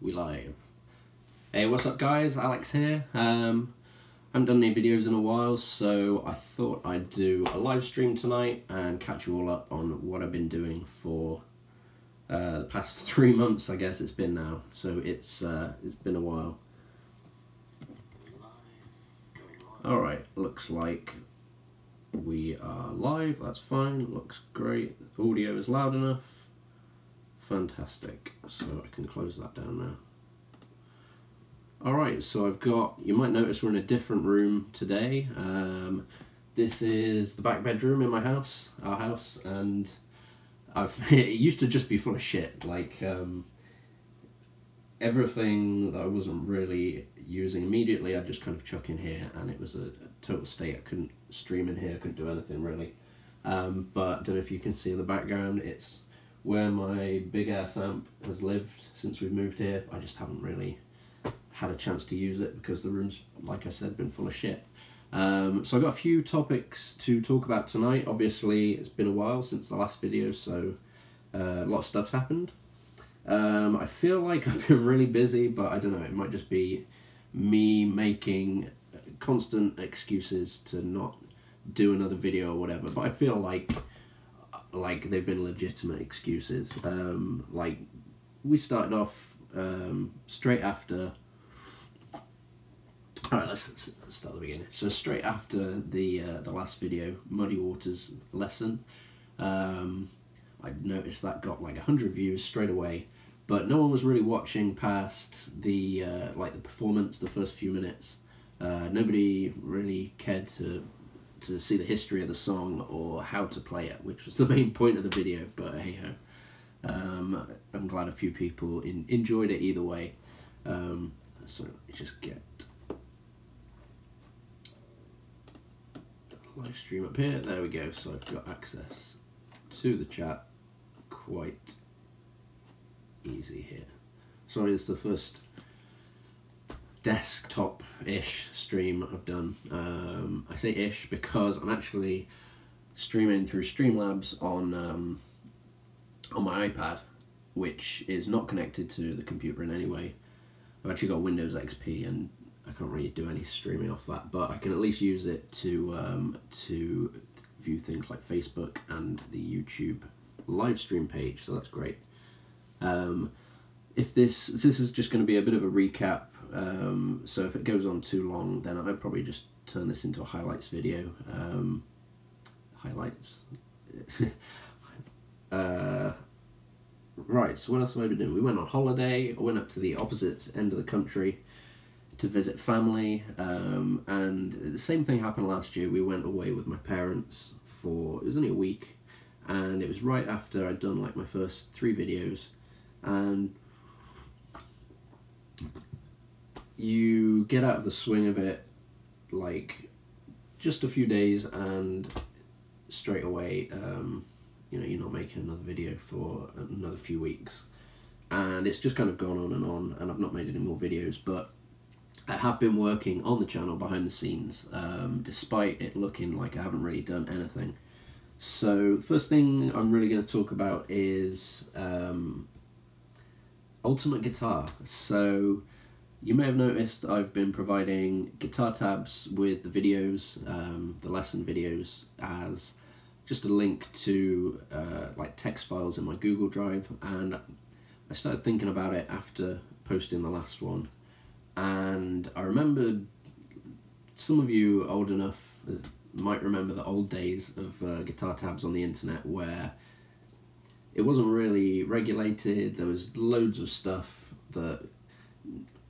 We live. Hey, what's up guys? Alex here. Haven't done any videos in a while, so I thought I'd do a live stream tonight and catch you all up on what I've been doing for the past 3 months, I guess it's been now. So it's been a while. Alright, looks like we are live, that's fine, looks great. The audio is loud enough. Fantastic, so I can close that down now. Alright, so I've got, you might notice we're in a different room today. This is the back bedroom in my house, our house, and it used to just be full of shit, like everything that I wasn't really using immediately I'd just kind of chuck in here, and it was a total state. I couldn't stream in here, I couldn't do anything really. But I don't know if you can see in the background, it's where my big ass amp has lived since we've moved here. I just haven't really had a chance to use it because the room's, like I said, been full of shit. So I've got a few topics to talk about tonight. Obviously it's been a while since the last video, so a lot of stuff's happened. I feel like I've been really busy, but I don't know, it might just be me making constant excuses to not do another video or whatever, but I feel like they've been legitimate excuses. Like we started off straight after, alright, let's start at the beginning. So straight after the last video, Muddy Waters lesson, I noticed that got like 100 views straight away, but no one was really watching past the like the performance, the first few minutes. Nobody really cared to see the history of the song or how to play it, which was the main point of the video, but hey ho. I'm glad a few people enjoyed it either way. So let me just get live stream up here. There we go. So I've got access to the chat quite easy here. Sorry, it's the first desktop-ish stream I've done. I say ish because I'm actually streaming through Streamlabs on my iPad, which is not connected to the computer in any way. I've actually got Windows XP and I can't really do any streaming off that, but I can at least use it to view things like Facebook and the YouTube live stream page, so that's great. If this is just going to be a bit of a recap, so if it goes on too long, then I'll probably just turn this into a highlights video. Highlights. Right, so what else have I been doing? We went on holiday. I went up to the opposite end of the country to visit family, and the same thing happened last year. We went away with my parents for, it was only a week, and it was right after I'd done like my first 3 videos, and you get out of the swing of it like just a few days and straight away you know, you're not making another video for another few weeks, and it's just kind of gone on, and I've not made any more videos, but I have been working on the channel behind the scenes, despite it looking like I haven't really done anything. So the first thing I'm really going to talk about is Ultimate Guitar. So you may have noticed I've been providing guitar tabs with the videos, the lesson videos, as just a link to like text files in my Google Drive, and I started thinking about it after posting the last one, and I remembered, some of you old enough might remember the old days of guitar tabs on the internet where it wasn't really regulated. There was loads of stuff that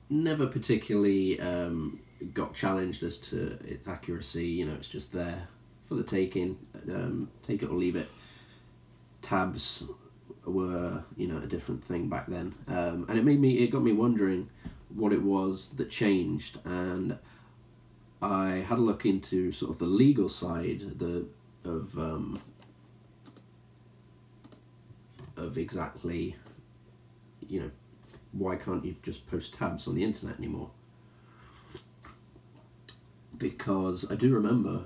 never particularly got challenged as to its accuracy. You know, it's just there for the taking, take it or leave it. Tabs were, you know, a different thing back then, and it got me wondering what it was that changed, and I had a look into sort of the legal side of exactly, you know, why can't you just post tabs on the internet anymore? Because I do remember,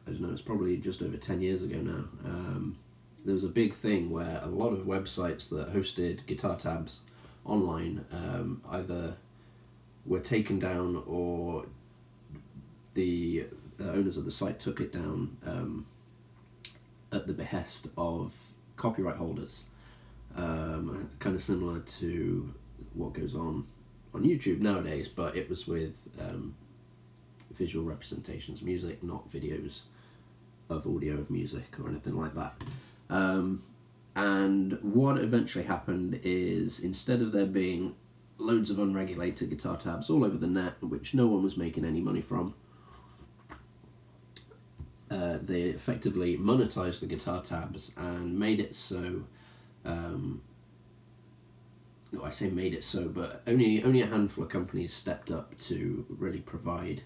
I don't know, it's probably just over 10 years ago now, there was a big thing where a lot of websites that hosted guitar tabs online either were taken down, or the owners of the site took it down at the behest of copyright holders. Kind of similar to what goes on YouTube nowadays, but it was with visual representations of music, not videos of audio of music or anything like that. And what eventually happened is, instead of there being loads of unregulated guitar tabs all over the net, which no one was making any money from, they effectively monetized the guitar tabs and made it so, I say made it so, but only a handful of companies stepped up to really provide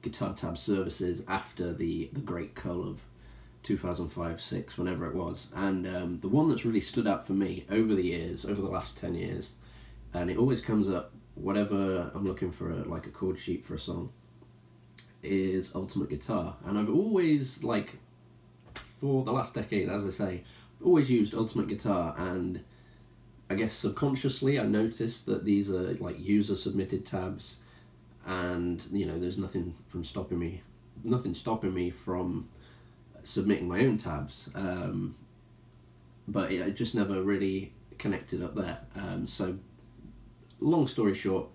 guitar tab services after the great cull of 2005-6, whenever it was. And the one that's really stood out for me over the years, over the last 10 years, and it always comes up whenever I'm looking for a chord sheet for a song, is Ultimate Guitar. And I've always, like, for the last decade, as I say, I've always used Ultimate Guitar, and I guess subconsciously I noticed that these are like user submitted tabs, and you know, there's nothing stopping me from submitting my own tabs, but I just never really connected up there. So long story short,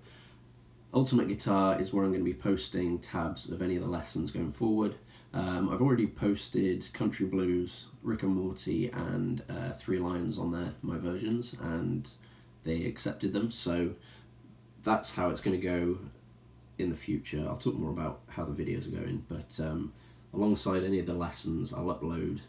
Ultimate Guitar is where I'm going to be posting tabs of any of the lessons going forward. I've already posted Country Blues, Rick and Morty, and Three Lions on there, my versions, and they accepted them, so that's how it's going to go in the future. I'll talk more about how the videos are going, but alongside any of the lessons I'll upload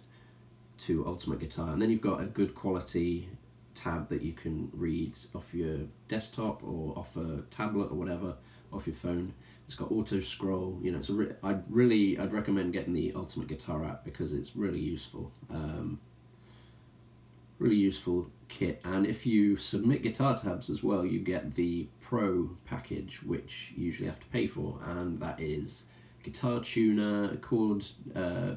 to Ultimate Guitar, and then you've got a good quality tab that you can read off your desktop or off a tablet or whatever, off your phone. It's got auto scroll. You know, it's I'd recommend getting the Ultimate Guitar app because it's really useful. Really useful kit. And if you submit guitar tabs as well, you get the Pro package, which you usually have to pay for, and that is guitar tuner, chord. I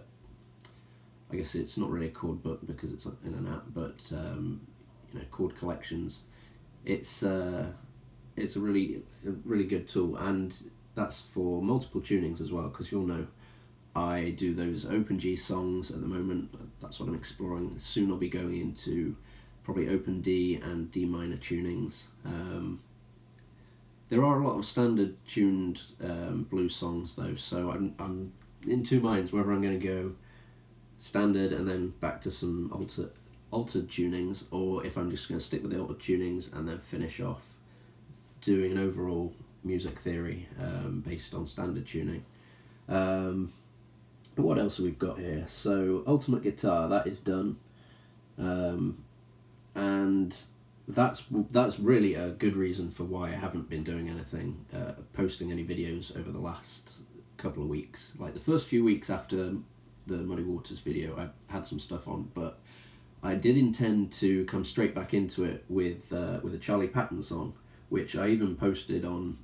guess it's not really a chord book because it's in an app, but you know, chord collections. It's a really good tool, and that's for multiple tunings as well, because you'll know I do those open G songs at the moment. That's what I'm exploring. Soon I'll be going into probably open D and D minor tunings. There are a lot of standard tuned blues songs though, so I'm in two minds whether I'm going to go standard and then back to some altered tunings, or if I'm just going to stick with the altered tunings and then finish off doing an overall music theory based on standard tuning. What else have we got here? So Ultimate Guitar, that is done, and that's really a good reason for why I haven't been doing anything, posting any videos over the last couple of weeks. Like the first few weeks after the Muddy Waters video, I've had some stuff on, but I did intend to come straight back into it with a Charlie Patton song, which I even posted on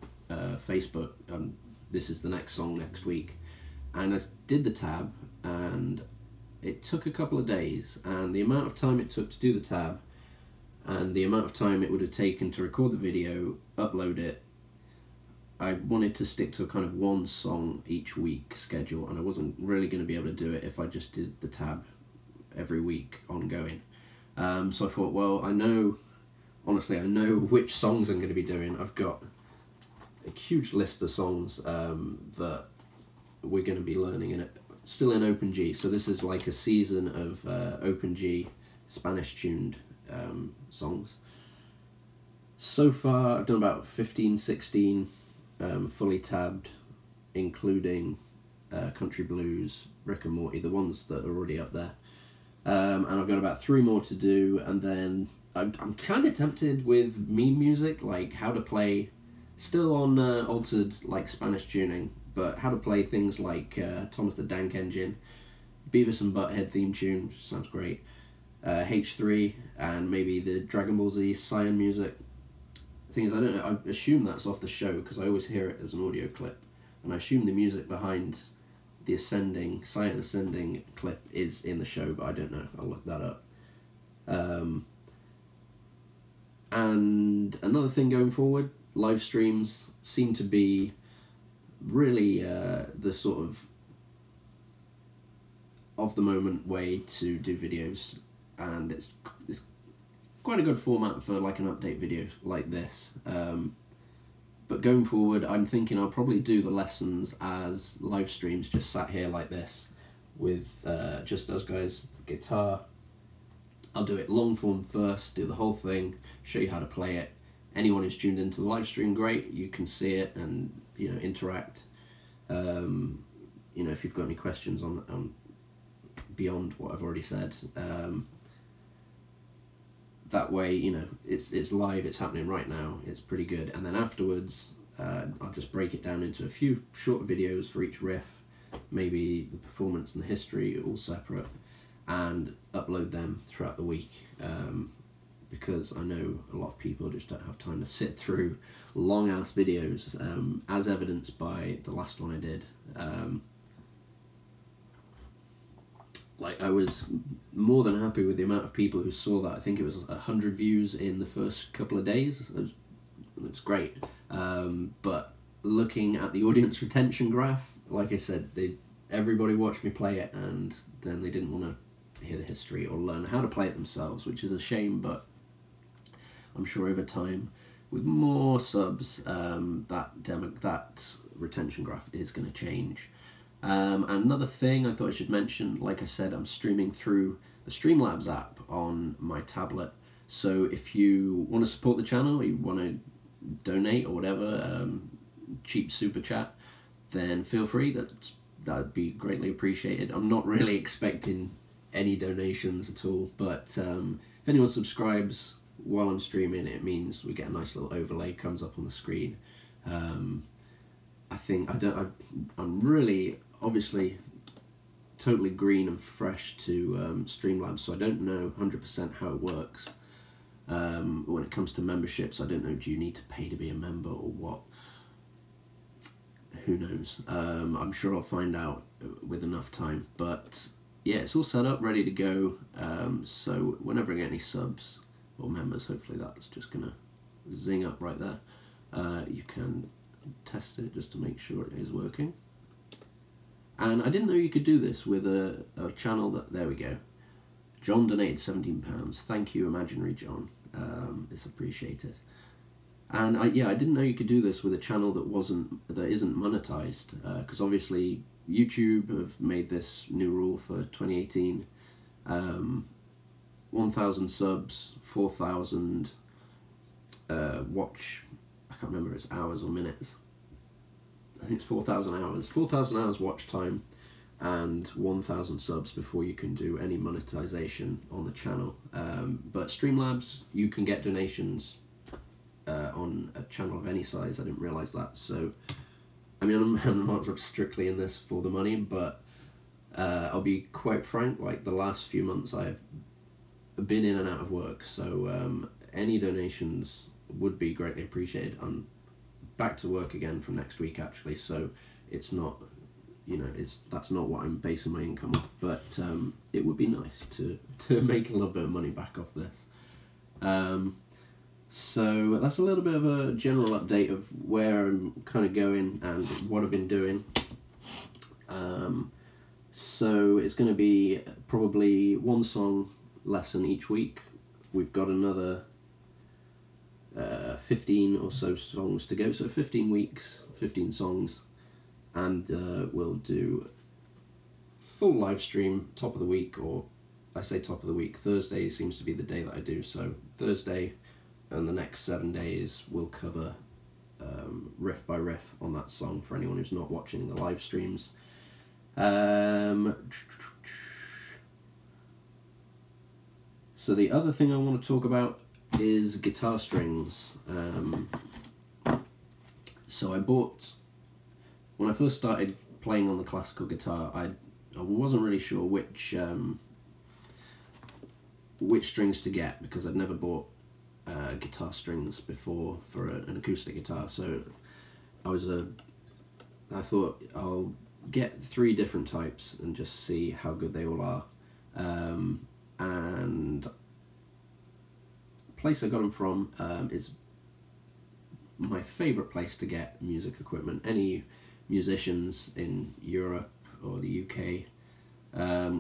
Facebook. This is the next song next week, and I did the tab, and it took a couple of days, and the amount of time it took to do the tab and the amount of time it would have taken to record the video, upload it, I wanted to stick to a kind of one song each week schedule, and I wasn't really going to be able to do it if I just did the tab every week ongoing. So I thought, well, honestly I know which songs I'm going to be doing. I've got a huge list of songs that we're going to be learning in it, still in open G. So this is like a season of open G Spanish tuned songs. So far I've done about 15-16 fully tabbed, including Country Blues, Rick and Morty, the ones that are already up there, and I've got about 3 more to do, and then I'm kind of tempted with meme music, like how to play, still on altered like Spanish tuning, but how to play things like Thomas the Tank Engine, Beavis and Butthead theme tune, which sounds great, H3, and maybe the Dragon Ball Z Cyan music. The thing is, I don't know, I assume that's off the show because I always hear it as an audio clip, and I assume the music behind the Cyan Ascending clip is in the show, but I don't know, I'll look that up. And another thing going forward, live streams seem to be really the sort of the moment way to do videos, and it's quite a good format for like an update video like this. But going forward, I'm thinking I'll probably do the lessons as live streams, just sat here like this with just us guys, guitar. I'll do it long form first, do the whole thing, show you how to play it. Anyone who's tuned into the live stream, great, you can see it and, you know, interact. You know, if you've got any questions on beyond what I've already said, that way, you know, it's live, it's happening right now, it's pretty good. And then afterwards, I'll just break it down into a few short videos for each riff, maybe the performance and the history, all separate, and upload them throughout the week, because I know a lot of people just don't have time to sit through long ass videos, as evidenced by the last one I did. Like, I was more than happy with the amount of people who saw that. I think it was 100 views in the first couple of days. It's great. But looking at the audience retention graph, like I said, everybody watched me play it, and then they didn't want to hear the history or learn how to play it themselves, which is a shame. But I'm sure over time, with more subs, that retention graph is going to change. And another thing I thought I should mention, like I said, I'm streaming through the Streamlabs app on my tablet. So if you want to support the channel, you want to donate or whatever, cheap super chat, then feel free. That'd be greatly appreciated. I'm not really expecting any donations at all, but if anyone subscribes while I'm streaming, it means we get a nice little overlay comes up on the screen. I think I'm really obviously totally green and fresh to Streamlabs, so I don't know 100% how it works. When it comes to memberships, I don't know, do you need to pay to be a member or what? Who knows? I'm sure I'll find out with enough time, but yeah, it's all set up, ready to go. So whenever I get any subs or members, hopefully that's just gonna zing up right there. You can test it just to make sure it is working. And I didn't know you could do this with a channel that, there we go. John donated £17. Thank you, Imaginary John. It's appreciated. And I didn't know you could do this with a channel that isn't monetized, because obviously YouTube have made this new rule for 2018. 1,000 subs, 4,000 watch. I can't remember if it's hours or minutes. I think it's 4,000 hours. 4,000 hours watch time and 1,000 subs before you can do any monetization on the channel. But Streamlabs, you can get donations on a channel of any size. I didn't realise that. So, I mean, I'm not strictly in this for the money, but I'll be quite frank, like the last few months I've been in and out of work, so any donations would be greatly appreciated. I'm back to work again from next week actually, so it's not, you know, that's not what I'm basing my income off, but it would be nice to make a little bit of money back off this. So that's a little bit of a general update of where I'm kind of going and what I've been doing. So it's going to be probably one song lesson each week. We've got another 15 or so songs to go, so 15 weeks, 15 songs, and we'll do full live stream top of the week, or I say top of the week, Thursday seems to be the day that I do, so Thursday and the next 7 days we'll cover riff by riff on that song for anyone who's not watching the live streams. So the other thing I want to talk about is guitar strings. So I bought, when I first started playing on the classical guitar, I wasn't really sure which strings to get, because I'd never bought guitar strings before for an acoustic guitar. So I thought I'll get 3 different types and just see how good they all are. And place I got them from is my favourite place to get music equipment. Any musicians in Europe or the UK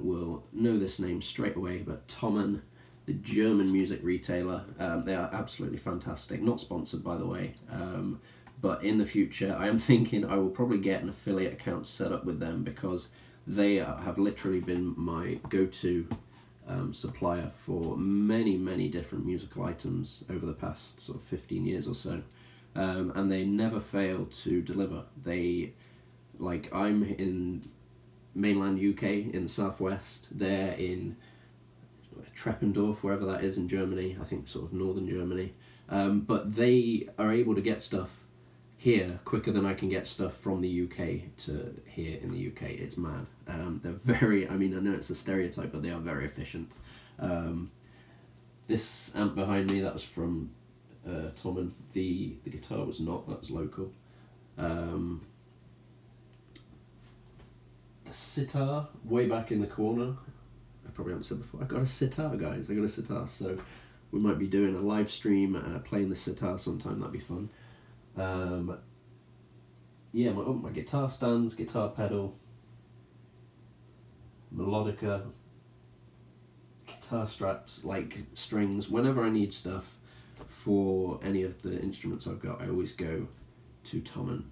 will know this name straight away, but Thomann, the German music retailer, they are absolutely fantastic. Not sponsored, by the way, but in the future I am thinking I will probably get an affiliate account set up with them, because they have literally been my go-to supplier for many different musical items over the past sort of 15 years or so, and they never fail to deliver. I'm in mainland UK in the southwest, they're in Treppendorf, wherever that is in Germany, I think sort of northern Germany, but they are able to get stuff here quicker than I can get stuff from the UK to here in the UK. It's mad. They're very, I mean, I know it's a stereotype, but they are very efficient. This amp behind me, that was from Thomann. The guitar was not, that was local. The sitar, way back in the corner, I probably haven't said before, I got a sitar, guys, I got a sitar, so we might be doing a live stream playing the sitar sometime, that'd be fun. Yeah, my guitar stands, guitar pedal, melodica, guitar straps, like strings. Whenever I need stuff for any of the instruments I've got, I always go to Thomann.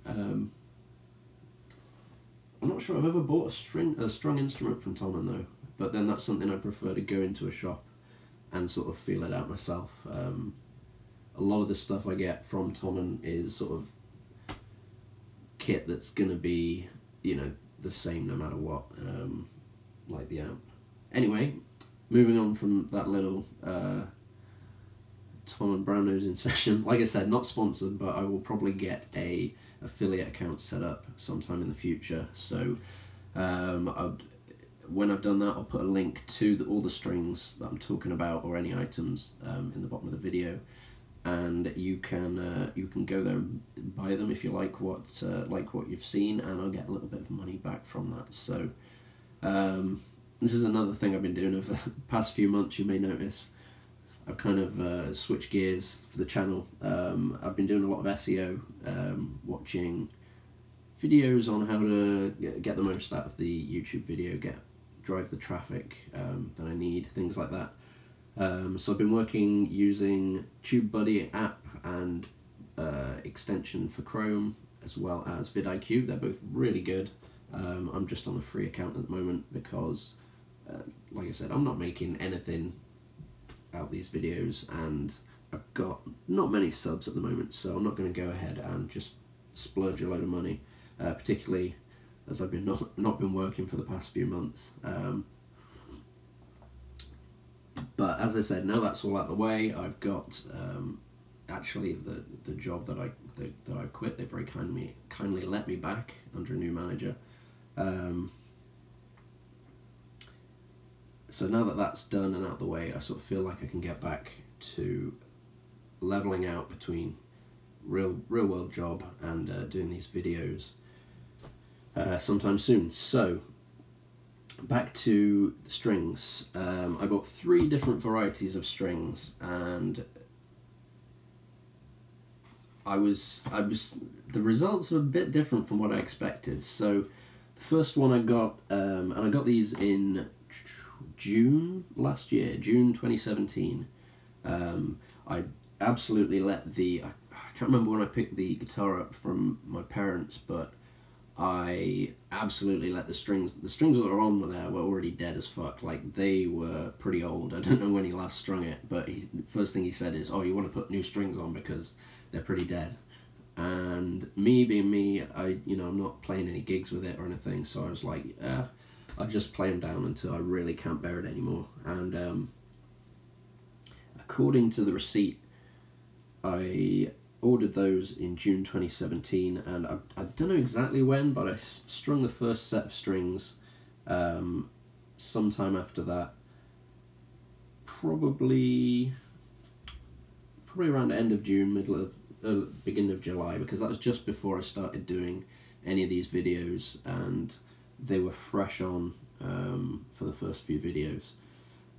I'm not sure I've ever bought a strung instrument from Thomann though, but then that's something I prefer to go into a shop and sort of feel it out myself. A lot of the stuff I get from Thomann is sort of kit that's going to be, you know, the same no matter what, like the amp. Anyway, moving on from that little Thomann brown nosing session. Like I said, not sponsored, but I will probably get a affiliate account set up sometime in the future. So when I've done that, I'll put a link to all the strings that I'm talking about, or any items in the bottom of the video. And you can go there and buy them if you like what you've seen, and I'll get a little bit of money back from that. So this is another thing I've been doing over the past few months. You may notice I've kind of switched gears for the channel. I've been doing a lot of SEO, watching videos on how to get the most out of the YouTube video, drive the traffic that I need, things like that. So I've been working using TubeBuddy app and extension for Chrome, as well as vidIQ. They're both really good. I'm just on a free account at the moment because, like I said, I'm not making anything out these videos, and I've got not many subs at the moment, so I'm not going to go ahead and just splurge a load of money, particularly as I've been not been working for the past few months. But as I said, now that's all out of the way, I've got actually the job that I quit. They very kindly let me back under a new manager. So now that that's done and out of the way, I sort of feel like I can get back to leveling out between real world job and doing these videos sometime soon. So back to the strings. I got 3 different varieties of strings, and the results were a bit different from what I expected. So the first one I got, and I got these in June last year, June 2017. I absolutely let I can't remember when I picked the guitar up from my parents, but I absolutely let the strings that were on there were already dead as fuck. Like, they were pretty old. I don't know when he last strung it, but the first thing he said is, "Oh, you want to put new strings on because they're pretty dead." And me being me, I'm not playing any gigs with it or anything, so I was like, I'll just play them down until I really can't bear it anymore. And according to the receipt, I ordered those in June 2017, and I don't know exactly when, but I strung the first set of strings sometime after that, probably around the end of June, beginning of July, because that was just before I started doing any of these videos, and they were fresh on for the first few videos.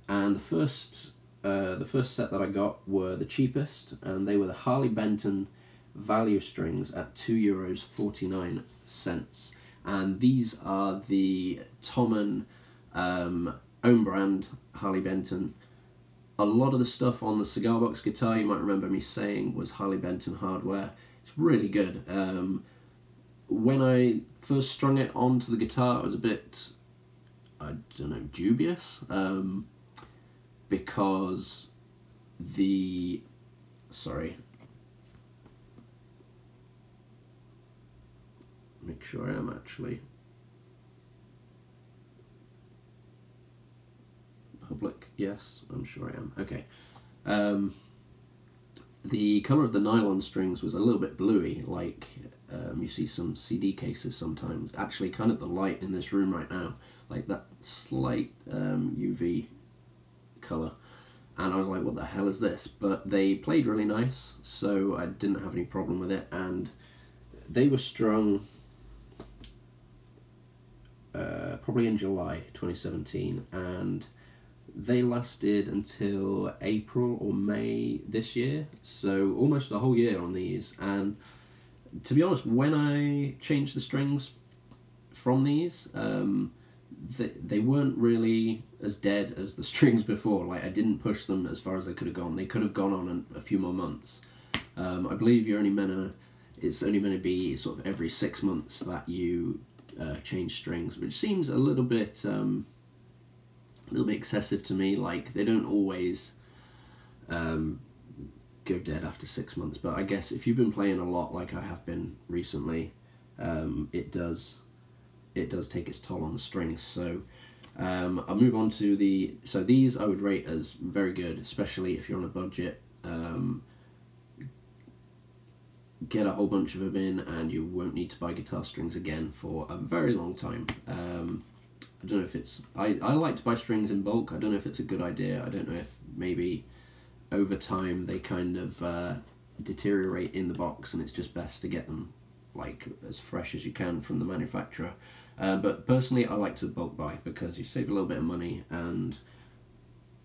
And the first the first set that I got were the cheapest, and they were the Harley Benton value strings at €2.49, and these are the Tommen own brand Harley Benton. A lot of the stuff on the cigar box guitar, you might remember me saying, was Harley Benton hardware. It's really good. When I first strung it onto the guitar, I was a bit, I don't know, dubious, because the, sorry, make sure I am actually public. Yes, I'm sure I am. Okay. The colour of the nylon strings was a little bit bluey, like you see some CD cases sometimes. Actually, kind of the light in this room right now, like that slight UV colour. And I was like, what the hell is this? But they played really nice, so I didn't have any problem with it. And they were strung probably in July 2017, and they lasted until April or May this year, so almost a whole year on these. And to be honest, when I changed the strings from these, they weren't really as dead as the strings before. Like, I didn't push them as far as they could have gone. They could have gone on a few more months. I believe it's only meant to be sort of every 6 months that you change strings, which seems a little bit excessive to me. Like, they don't always go dead after 6 months, but I guess if you've been playing a lot like I have been recently, it does take its toll on the strings. So I'll move on to these I would rate as very good, especially if you're on a budget. Get a whole bunch of them in and you won't need to buy guitar strings again for a very long time. I don't know if it's, I like to buy strings in bulk. I don't know if it's a good idea. I don't know if maybe over time they kind of deteriorate in the box and it's just best to get them like as fresh as you can from the manufacturer. But personally, I like to bulk buy because you save a little bit of money and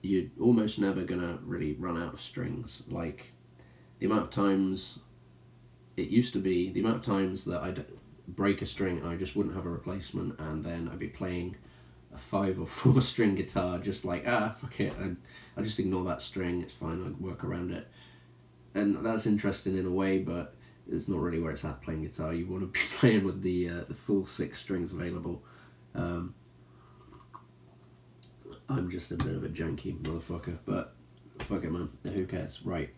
you're almost never gonna really run out of strings. Like, the amount of times it used to be, the amount of times that I'd break a string and I just wouldn't have a replacement, and then I'd be playing a 5 or 4 string guitar just like, fuck it, I just ignore that string, it's fine, I'd work around it. And that's interesting in a way, but it's not really where it's at playing guitar. You want to be playing with the full 6 strings available. I'm just a bit of a janky motherfucker, but fuck it, man, who cares? Right.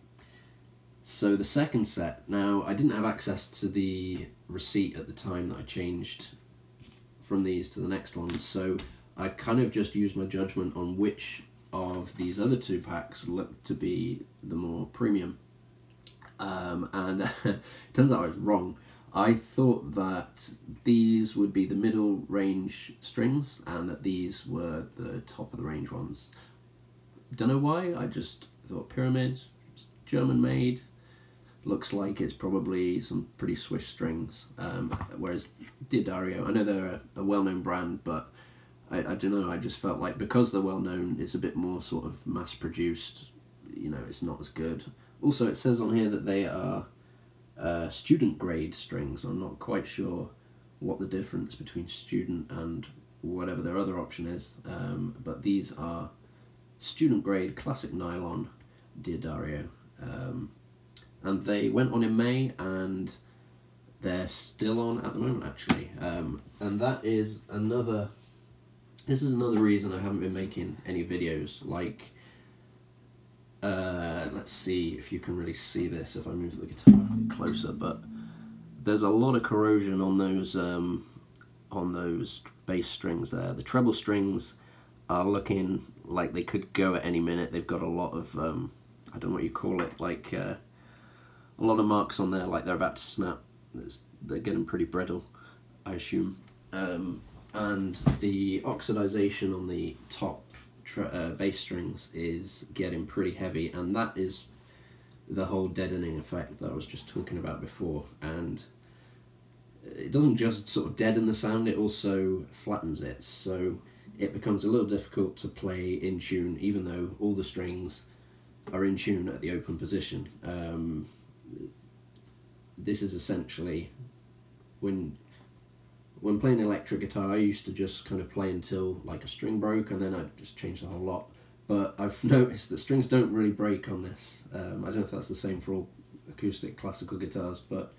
So the second set, now I didn't have access to the receipt at the time that I changed from these to the next ones, so I kind of just used my judgment on which of these other 2 packs looked to be the more premium. And it turns out I was wrong. I thought that these would be the middle range strings and that these were the top of the range ones. Don't know why, I just thought Pyramid, German made, looks like it's probably some pretty Swiss strings, whereas Diodario, I know they're a well-known brand, but I don't know, I just felt like because they're well-known, it's a bit more sort of mass-produced, you know, it's not as good. Also, it says on here that they are student-grade strings. I'm not quite sure what the difference between student and whatever their other option is, but these are student-grade classic nylon Diodario. And they went on in May, and they're still on at the moment, actually. And that is another, this is another reason I haven't been making any videos. Like, let's see if you can really see this if I move the guitar a bit closer, but there's a lot of corrosion on those bass strings there. The treble strings are looking like they could go at any minute. They've got a lot of, I don't know what you call it, like a lot of marks on there, like they're about to snap. They're getting pretty brittle, I assume. And the oxidization on the top bass strings is getting pretty heavy, and that is the whole deadening effect that I was just talking about before. And it doesn't just sort of deaden the sound, it also flattens it. So it becomes a little difficult to play in tune, even though all the strings are in tune at the open position. This is essentially, when playing electric guitar, I used to just kind of play until like a string broke, and then I'd just change the whole lot. But I've noticed that strings don't really break on this. I don't know if that's the same for all acoustic classical guitars, but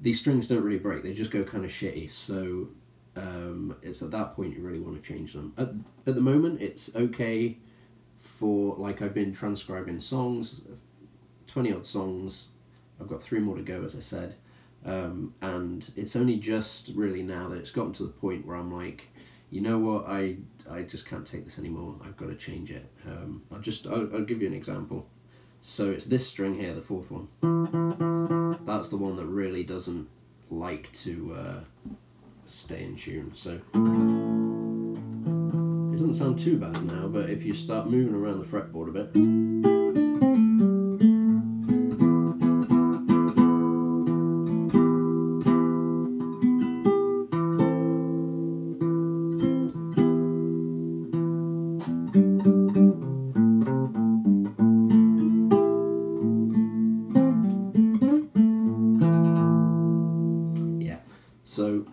these strings don't really break, they just go kind of shitty. So it's at that point you really want to change them. At the moment it's okay for, like, I've been transcribing songs, 20 odd songs, I've got 3 more to go, as I said, and it's only just really now that it's gotten to the point where I'm like, you know what, I just can't take this anymore, I've got to change it. I'll give you an example. So it's this string here, the 4th one. That's the one that really doesn't like to stay in tune. So it doesn't sound too bad now, but if you start moving around the fretboard a bit, so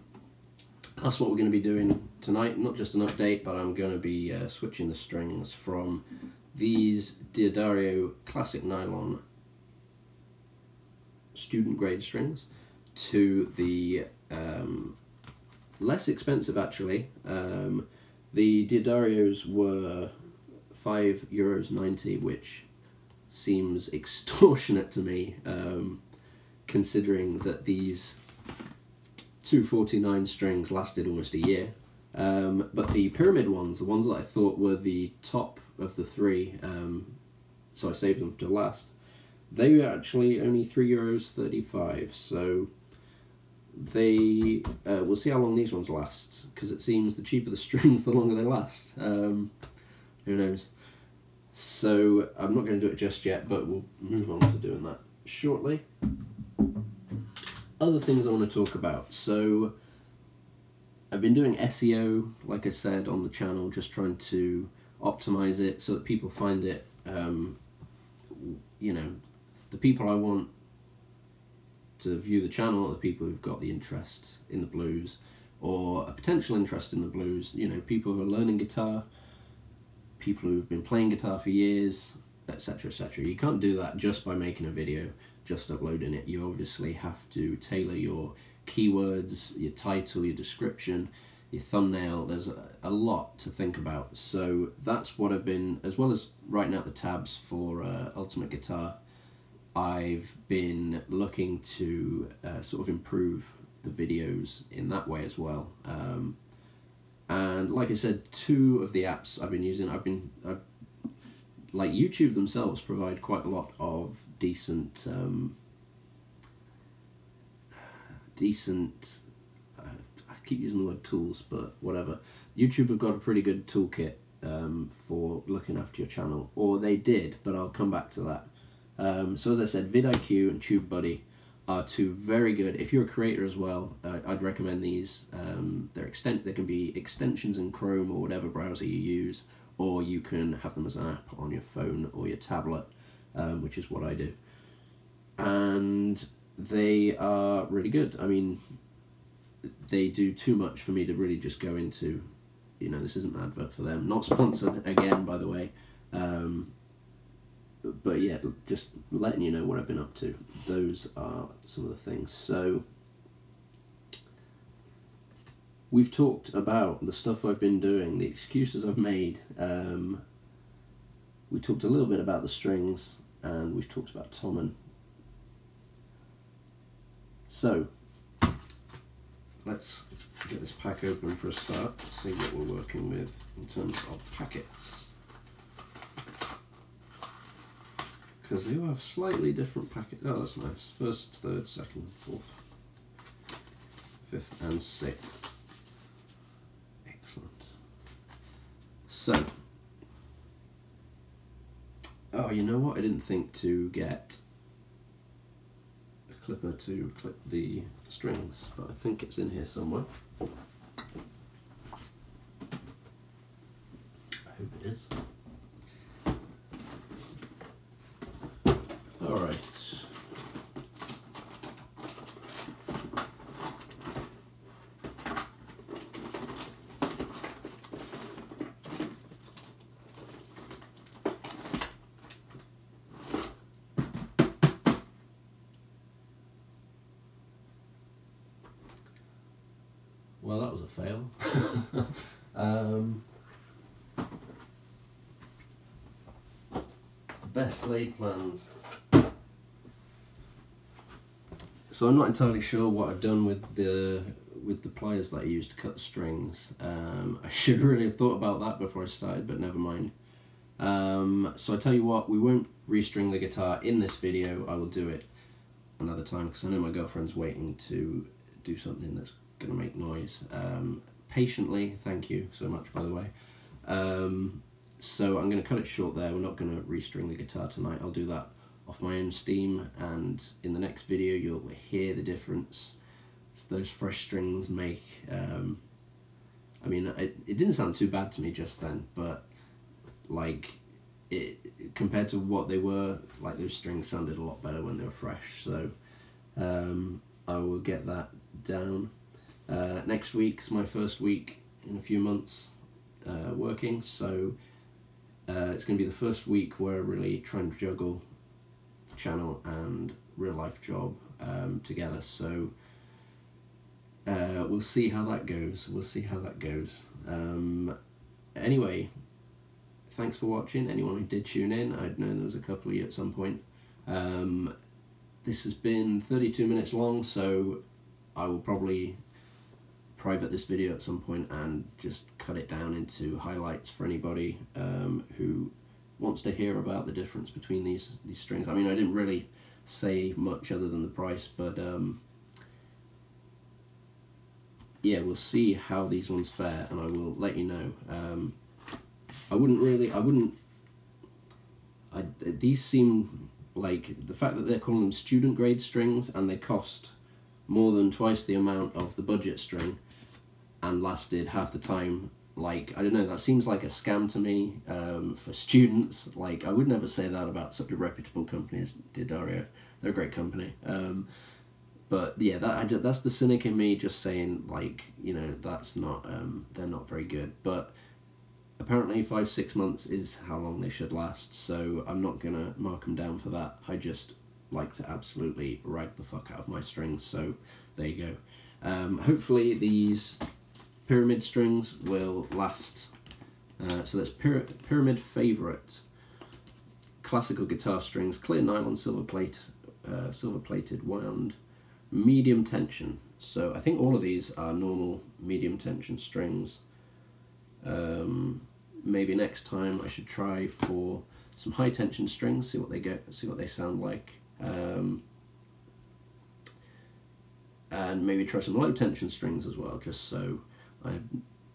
that's what we're going to be doing tonight. Not just an update, but I'm going to be switching the strings from these Diodario classic nylon student grade strings to the less expensive, actually. The Diodarios were €5.90, which seems extortionate to me, considering that these 249 strings lasted almost a year. But the pyramid ones, the ones that I thought were the top of the 3, so I saved them to last, they were actually only €3.35, so they we'll see how long these ones last, because it seems the cheaper the strings, the longer they last. Who knows? So I'm not going to do it just yet, but we'll move on to doing that shortly. Other things I want to talk about. So I've been doing SEO, like I said, on the channel, just trying to optimize it so that people find it, you know, the people I want to view the channel are the people who've got the interest in the blues, or a potential interest in the blues, you know, people who are learning guitar, people who've been playing guitar for years, etc, etc. You can't do that just by making a video, just uploading it. You obviously have to tailor your keywords, your title, your description, your thumbnail. There's a lot to think about. So that's what I've been, as well as writing out the tabs for Ultimate Guitar, I've been looking to sort of improve the videos in that way as well. And like I said, 2 of the apps I've been using, like YouTube themselves provide quite a lot of decent, I keep using the word tools, but whatever. YouTube have got a pretty good toolkit for looking after your channel, or they did, but I'll come back to that. So as I said, vidIQ and TubeBuddy are 2 very good. If you're a creator as well, I'd recommend these. They can be extensions in Chrome or whatever browser you use, or you can have them as an app on your phone or your tablet, which is what I do. And they are really good. I mean, they do too much for me to really just go into, you know, this isn't an advert for them. Not sponsored, again, by the way. But yeah, just letting you know what I've been up to. Those are some of the things. So we've talked about the stuff I've been doing, the excuses I've made. We talked a little bit about the strings, and we've talked about Tommen. So let's get this pack open for a start, see what we're working with in terms of packets. Because they all have slightly different packets. Oh, that's nice. 1st, 3rd, 2nd, 4th, 5th, and 6th. Excellent. So, oh, you know what? I didn't think to get a clipper to clip the strings, but I think it's in here somewhere. well, that was a fail. Best laid plans. So I'm not entirely sure what I've done with the pliers that I used to cut the strings. I should really have thought about that before I started, but never mind. So I tell you what, we won't restring the guitar in this video. I will do it another time because I know my girlfriend's waiting to do something that's going to make noise. Patiently, thank you so much, by the way. So I'm going to cut it short there. We're not going to restring the guitar tonight. I'll do that off my own steam, and in the next video you'll hear the difference those fresh strings make. I mean, it didn't sound too bad to me just then, but like compared to what they were, like those strings sounded a lot better when they were fresh. So I will get that down. Next week's my first week in a few months working, so it's going to be the first week where I really try and juggle channel and real life job together. So we'll see how that goes. Anyway, thanks for watching. Anyone who did tune in, I'd know there was a couple of you at some point. This has been 32 minutes long, so I will probably private this video at some point and just cut it down into highlights for anybody who wants to hear about the difference between these strings. I mean, I didn't really say much other than the price, but yeah, we'll see how these ones fare, and I will let you know. These seem like, the fact that they're calling them student grade strings and they cost more than twice the amount of the budget string and lasted half the time, like, I don't know, that seems like a scam to me for students. Like, I would never say that about such a reputable company as D'Addario. They're a great company. But yeah, that's the cynic in me just saying, like, you know, that's not, they're not very good. But apparently 5-6 months is how long they should last, so I'm not gonna mark them down for that. I just like to absolutely rag the fuck out of my strings, so there you go. Hopefully these pyramid strings will last. So that's Pyramid Favourite classical guitar strings, clear nylon, silver plated wound, medium tension. So I think all of these are normal medium tension strings. Maybe next time I should try for some high tension strings, see what they sound like, and maybe try some low tension strings as well, just so I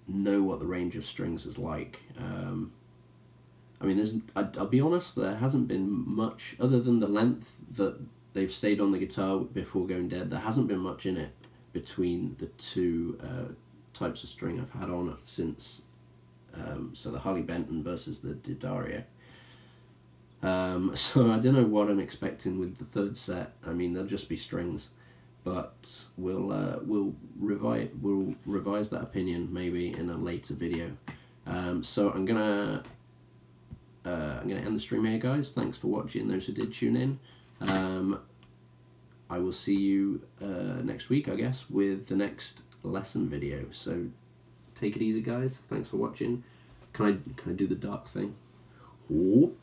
know what the range of strings is like. I mean, I'll be honest, there hasn't been much, other than the length that they've stayed on the guitar before going dead, there hasn't been much in it between the two types of string I've had on it since, so the Harley Benton versus the D'Addario. So I don't know what I'm expecting with the third set. I mean, they'll just be strings, but we'll revise that opinion maybe in a later video. So I'm gonna end the stream here, guys. Thanks for watching, those who did tune in. I will see you next week, I guess, with the next lesson video. So take it easy, guys. Thanks for watching. Can I do the dark thing? Oh.